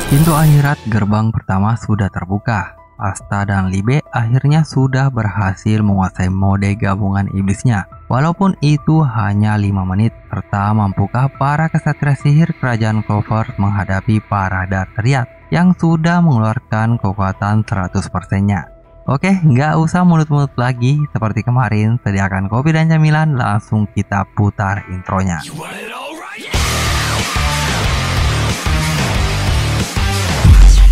Pintu akhirat gerbang pertama sudah terbuka. Asta dan Libe akhirnya sudah berhasil menguasai mode gabungan iblisnya. Walaupun itu hanya 5 menit, serta mampukah para kesatria sihir kerajaan Clover menghadapi para Darteriat yang sudah mengeluarkan kekuatan 100%-nya. Oke, nggak usah mulut-mulut lagi. Seperti kemarin, sediakan kopi dan camilan, langsung kita putar intronya.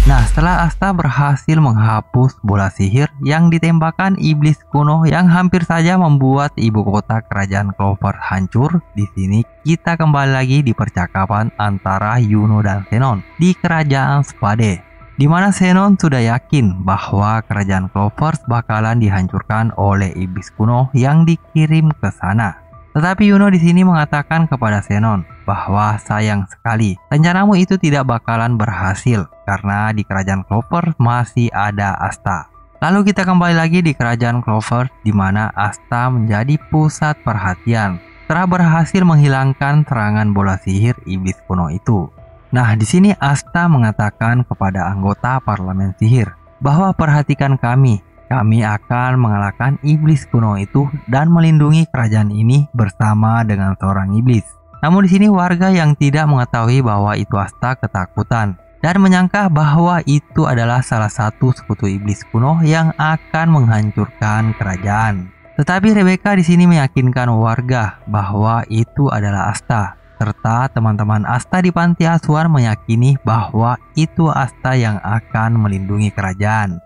Nah, setelah Asta berhasil menghapus bola sihir yang ditembakkan iblis kuno yang hampir saja membuat ibu kota kerajaan Clover hancur, di sini kita kembali lagi di percakapan antara Yuno dan Zenon di kerajaan Spade, di mana Zenon sudah yakin bahwa kerajaan Clover bakalan dihancurkan oleh iblis kuno yang dikirim ke sana. Tetapi Yuno di sini mengatakan kepada Zenon bahwa sayang sekali rencanamu itu tidak bakalan berhasil karena di kerajaan Clover masih ada Asta. Lalu kita kembali lagi di kerajaan Clover di mana Asta menjadi pusat perhatian setelah berhasil menghilangkan serangan bola sihir iblis kuno itu. Nah, di sini Asta mengatakan kepada anggota parlemen sihir bahwa perhatikan kami akan mengalahkan iblis kuno itu dan melindungi kerajaan ini bersama dengan seorang iblis. Namun di sini warga yang tidak mengetahui bahwa itu Asta ketakutan dan menyangka bahwa itu adalah salah satu sekutu iblis kuno yang akan menghancurkan kerajaan. Tetapi Rebecca di sini meyakinkan warga bahwa itu adalah Asta, serta teman-teman Asta di panti asuhan meyakini bahwa itu Asta yang akan melindungi kerajaan.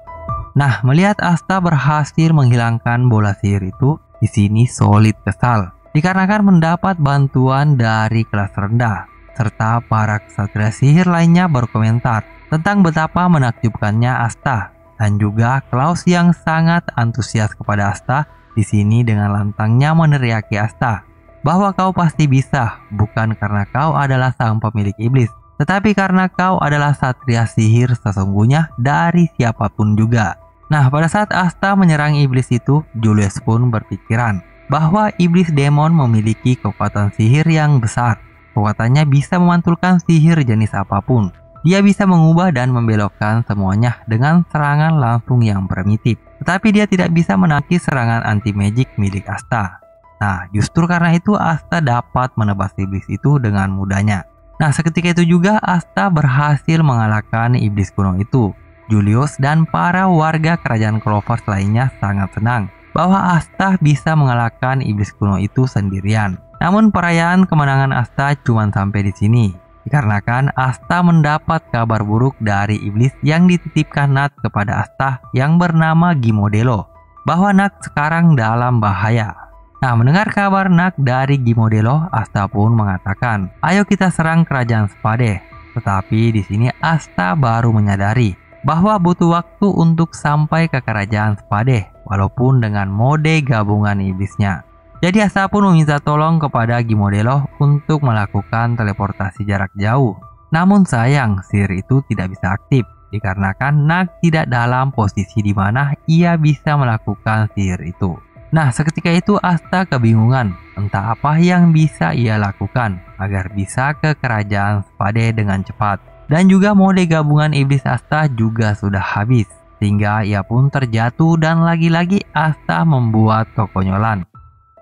Nah, melihat Asta berhasil menghilangkan bola sihir itu, di sini Solid kesal dikarenakan mendapat bantuan dari kelas rendah, serta para kesatria sihir lainnya berkomentar tentang betapa menakjubkannya Asta, dan juga Klaus yang sangat antusias kepada Asta di sini dengan lantangnya meneriaki Asta bahwa kau pasti bisa, bukan karena kau adalah sang pemilik iblis, tetapi karena kau adalah satria sihir sesungguhnya dari siapapun juga. Nah, pada saat Asta menyerang iblis itu, Julius pun berpikiran bahwa iblis demon memiliki kekuatan sihir yang besar. Kekuatannya bisa memantulkan sihir jenis apapun. Dia bisa mengubah dan membelokkan semuanya dengan serangan langsung yang primitif. Tetapi dia tidak bisa menangkis serangan anti-magic milik Asta. Nah, justru karena itu Asta dapat menebas iblis itu dengan mudahnya. Nah, seketika itu juga Asta berhasil mengalahkan iblis kuno itu. Julius dan para warga kerajaan Clover lainnya sangat senang bahwa Asta bisa mengalahkan iblis kuno itu sendirian. Namun perayaan kemenangan Asta cuma sampai di sini, dikarenakan Asta mendapat kabar buruk dari iblis yang dititipkan Nat kepada Asta yang bernama Gimodelo, bahwa Nat sekarang dalam bahaya. Nah, mendengar kabar Nat dari Gimodelo, Asta pun mengatakan, "Ayo kita serang kerajaan Spade." Tetapi di sini Asta baru menyadari bahwa butuh waktu untuk sampai ke kerajaan Spade, walaupun dengan mode gabungan iblisnya. Jadi Asta pun meminta tolong kepada Gimodelo untuk melakukan teleportasi jarak jauh. Namun sayang, sihir itu tidak bisa aktif, dikarenakan Nag tidak dalam posisi di mana ia bisa melakukan sihir itu. Nah, seketika itu Asta kebingungan, entah apa yang bisa ia lakukan agar bisa ke kerajaan Spade dengan cepat. Dan juga mode gabungan iblis Asta juga sudah habis, sehingga ia pun terjatuh dan lagi-lagi Asta membuat kekonyolan.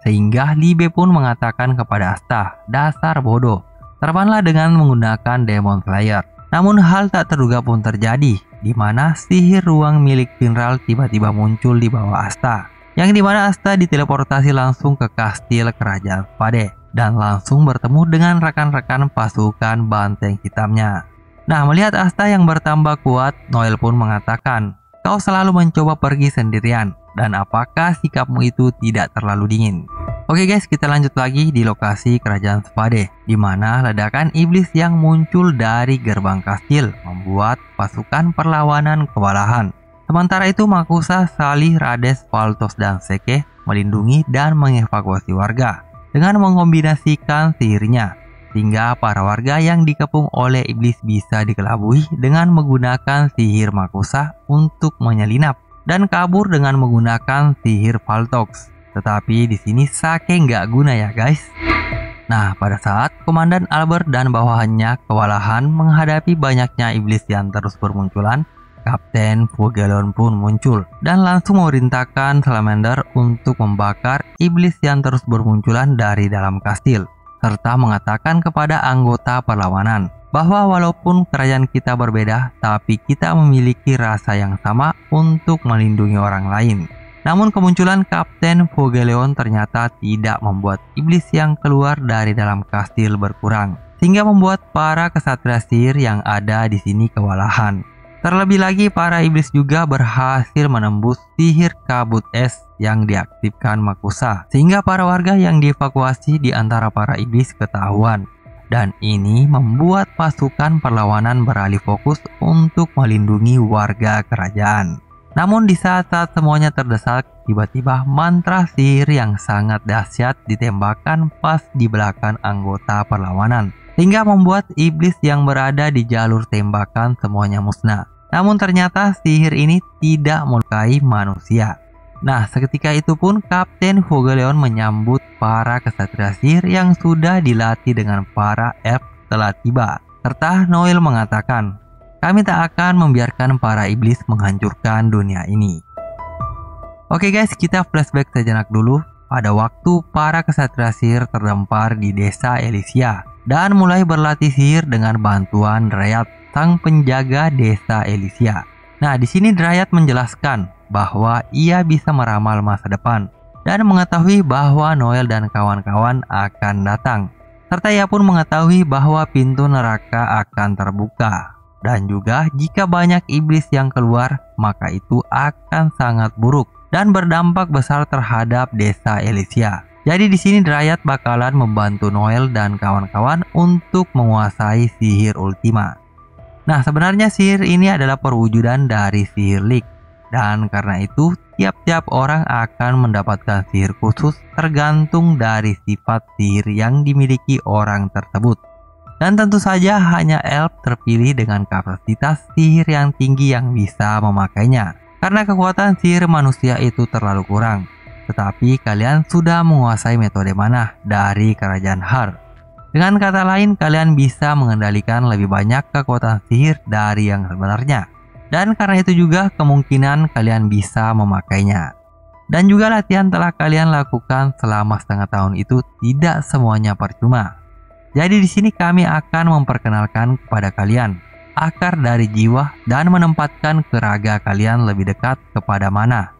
Sehingga Libe pun mengatakan kepada Asta, "Dasar bodoh, terbanglah dengan menggunakan Demon Slayer." Namun hal tak terduga pun terjadi, di mana sihir ruang milik Finral tiba-tiba muncul di bawah Asta, yang dimana Asta diteleportasi langsung ke kastil kerajaan Spade dan langsung bertemu dengan rekan-rekan pasukan banteng hitamnya. Nah, melihat Asta yang bertambah kuat, Noel pun mengatakan, "Kau selalu mencoba pergi sendirian, dan apakah sikapmu itu tidak terlalu dingin?" Oke guys, kita lanjut lagi di lokasi kerajaan Spade, di mana ledakan iblis yang muncul dari gerbang kastil membuat pasukan perlawanan kewalahan. Sementara itu Makusa, Salih, Rades, Faltos, dan Seke melindungi dan mengevakuasi warga dengan mengombinasikan sihirnya, sehingga para warga yang dikepung oleh iblis bisa dikelabui dengan menggunakan sihir Makusa untuk menyelinap dan kabur dengan menggunakan sihir Faltox. Tetapi di sini Sake nggak guna ya guys. Nah, pada saat Komandan Albert dan bawahannya kewalahan menghadapi banyaknya iblis yang terus bermunculan, Kapten Vogeleon pun muncul dan langsung memerintahkan Salamander untuk membakar iblis yang terus bermunculan dari dalam kastil, serta mengatakan kepada anggota perlawanan bahwa walaupun kerajaan kita berbeda, tapi kita memiliki rasa yang sama untuk melindungi orang lain. Namun kemunculan Kapten Vogeleon ternyata tidak membuat iblis yang keluar dari dalam kastil berkurang, sehingga membuat para kesatria sihir yang ada di sini kewalahan. Terlebih lagi, para iblis juga berhasil menembus sihir kabut es yang diaktifkan Makusa, sehingga para warga yang dievakuasi di antara para iblis ketahuan. Dan ini membuat pasukan perlawanan beralih fokus untuk melindungi warga kerajaan. Namun di saat-saat semuanya terdesak, tiba-tiba mantra sihir yang sangat dahsyat ditembakkan pas di belakang anggota perlawanan, sehingga membuat iblis yang berada di jalur tembakan semuanya musnah. Namun ternyata sihir ini tidak melukai manusia. Nah, seketika itu pun Kapten Vogeleon menyambut para kesatria sihir yang sudah dilatih dengan para elf telah tiba. Serta Noel mengatakan, "Kami tak akan membiarkan para iblis menghancurkan dunia ini." Oke guys, kita flashback sejenak dulu pada waktu para kesatria sihir terdampar di desa Elysia dan mulai berlatih sihir dengan bantuan Dryad, sang penjaga desa Elysia. Nah, di sini Dryad menjelaskan bahwa ia bisa meramal masa depan dan mengetahui bahwa Noel dan kawan-kawan akan datang. Serta ia pun mengetahui bahwa pintu neraka akan terbuka. Dan juga jika banyak iblis yang keluar, maka itu akan sangat buruk dan berdampak besar terhadap desa Elysia. Jadi di sini Dryad bakalan membantu Noel dan kawan-kawan untuk menguasai sihir Ultima. Nah, sebenarnya sihir ini adalah perwujudan dari sihir Lik. Dan karena itu, tiap-tiap orang akan mendapatkan sihir khusus tergantung dari sifat sihir yang dimiliki orang tersebut. Dan tentu saja hanya elf terpilih dengan kapasitas sihir yang tinggi yang bisa memakainya. Karena kekuatan sihir manusia itu terlalu kurang. Tetapi kalian sudah menguasai metode mana dari kerajaan Har. Dengan kata lain, kalian bisa mengendalikan lebih banyak kekuatan sihir dari yang sebenarnya. Dan karena itu juga kemungkinan kalian bisa memakainya. Dan juga latihan telah kalian lakukan selama setengah tahun itu tidak semuanya percuma. Jadi di sini kami akan memperkenalkan kepada kalian akar dari jiwa dan menempatkan keraga kalian lebih dekat kepada mana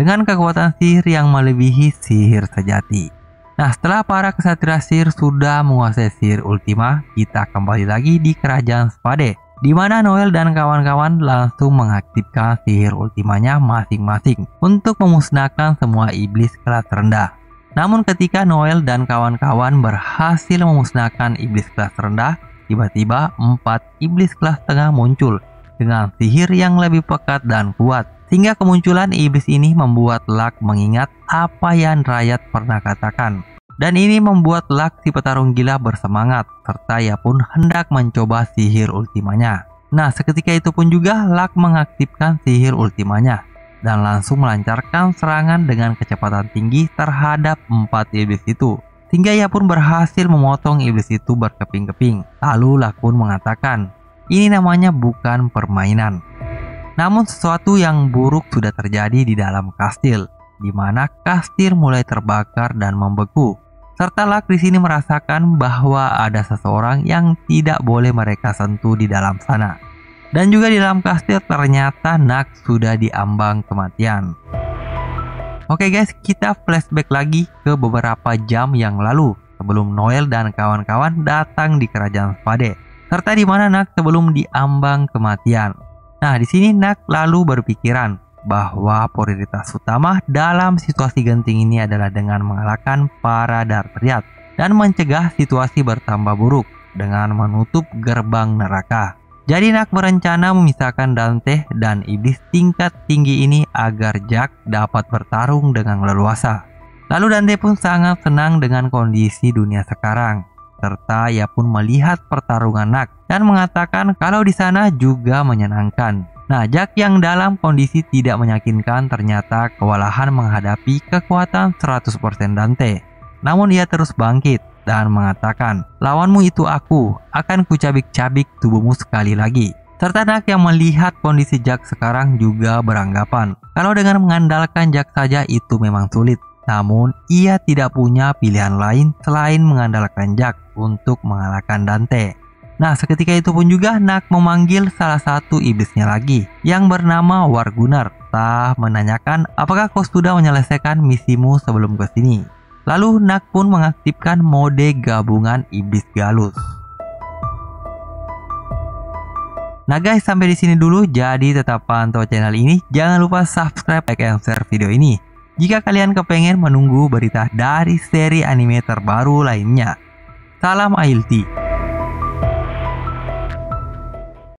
dengan kekuatan sihir yang melebihi sihir sejati. Nah, setelah para kesatria sihir sudah menguasai sihir Ultima, kita kembali lagi di kerajaan Spade, di mana Noel dan kawan-kawan langsung mengaktifkan sihir Ultimanya masing-masing untuk memusnahkan semua iblis kelas rendah. Namun ketika Noel dan kawan-kawan berhasil memusnahkan iblis kelas rendah, tiba-tiba 4 iblis kelas tengah muncul dengan sihir yang lebih pekat dan kuat. Sehingga kemunculan iblis ini membuat Luck mengingat apa yang Dryad pernah katakan. Dan ini membuat Luck si petarung gila bersemangat, serta ia pun hendak mencoba sihir Ultimanya. Nah, seketika itu pun juga Luck mengaktifkan sihir Ultimanya dan langsung melancarkan serangan dengan kecepatan tinggi terhadap 4 iblis itu. Sehingga ia pun berhasil memotong iblis itu berkeping-keping. Lalu Luck pun mengatakan, ini namanya bukan permainan. Namun sesuatu yang buruk sudah terjadi di dalam kastil, di mana kastil mulai terbakar dan membeku. Serta Luck di sini merasakan bahwa ada seseorang yang tidak boleh mereka sentuh di dalam sana. Dan juga di dalam kastil ternyata Nax sudah diambang kematian. Oke guys, kita flashback lagi ke beberapa jam yang lalu sebelum Noel dan kawan-kawan datang di kerajaan Spade, serta di mana Nax sebelum diambang kematian. Nah, di sini Nax lalu berpikiran bahwa prioritas utama dalam situasi genting ini adalah dengan mengalahkan para Dartriad dan mencegah situasi bertambah buruk dengan menutup gerbang neraka. Jadi Nax berencana memisahkan Dante dan iblis tingkat tinggi ini agar Jack dapat bertarung dengan leluasa. Lalu Dante pun sangat senang dengan kondisi dunia sekarang, serta ia pun melihat pertarungan Nax dan mengatakan kalau di sana juga menyenangkan. Nah, Jack yang dalam kondisi tidak meyakinkan ternyata kewalahan menghadapi kekuatan 100% Dante. Namun ia terus bangkit dan mengatakan, "Lawanmu itu aku, akan kucabik-cabik tubuhmu sekali lagi." Serta Nak yang melihat kondisi Jack sekarang juga beranggapan kalau dengan mengandalkan Jack saja itu memang sulit. Namun ia tidak punya pilihan lain selain mengandalkan Jack untuk mengalahkan Dante. Nah, seketika itu pun juga Nak memanggil salah satu iblisnya lagi yang bernama Wargunner, menanyakan apakah kau sudah menyelesaikan misimu sebelum kesini. Lalu Nak pun mengaktifkan mode gabungan iblis Galus. Nah guys, sampai di sini dulu. Jadi tetap pantau channel ini. Jangan lupa subscribe, like, and share video ini jika kalian kepengen menunggu berita dari seri anime terbaru lainnya. Salam AILTI.